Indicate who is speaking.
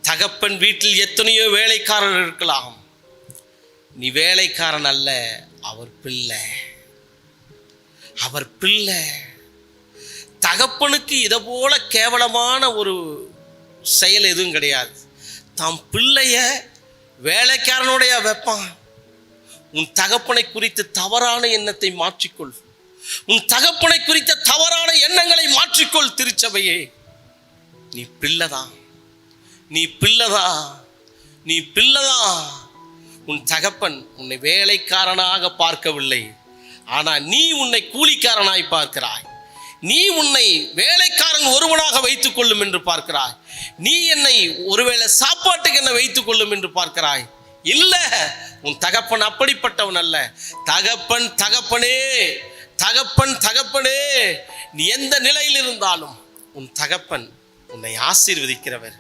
Speaker 1: தகப்பன் வீட்டில் எத்தனையோ வேலைக்காரர் இருக்கலாம், நீ வேலைக்காரன் அல்ல, அவர் பிள்ளை. அவர் பிள்ளை. தகப்பனுக்கு இதை போல கேவலமான ஒரு செயல் எதுவும் கிடையாது. தாம் பிள்ளைய வேலைக்காரனுடைய வைப்பான். உன் தகப்பனை குறித்து தவறான எண்ணத்தை மாற்றிக்கொள். உன் தகப்பனை குறித்த தவறான எண்ணங்களை மாற்றிக்கொள். திருச்சபையே, நீ பிள்ளைதான், நீ பிள்ளைதான், நீ பிள்ளைதான். உன் தகப்பன் உன்னை வேலைக்காரனாக பார்க்கவில்லை, ஆனால் நீ உன்னை கூலிக்காரனாய் பார்க்கிறாய். நீ உன்னை வேலைக்காரன் ஒருவனாக வைத்துக் கொள்ளும் என்று பார்க்கிறாய். நீ என்னை ஒருவேளை சாப்பாட்டுக்கு என்ன வைத்துக் கொள்ளும் என்று பார்க்கிறாய். இல்ல, உன் தகப்பன் அப்படிப்பட்டவன் அல்ல. தகப்பன் தகப்பனே, தகப்பன் தகப்பனே. நீ எந்த நிலையில் இருந்தாலும் உன் தகப்பன் உன்னை ஆசீர்வதிக்கிறவர்.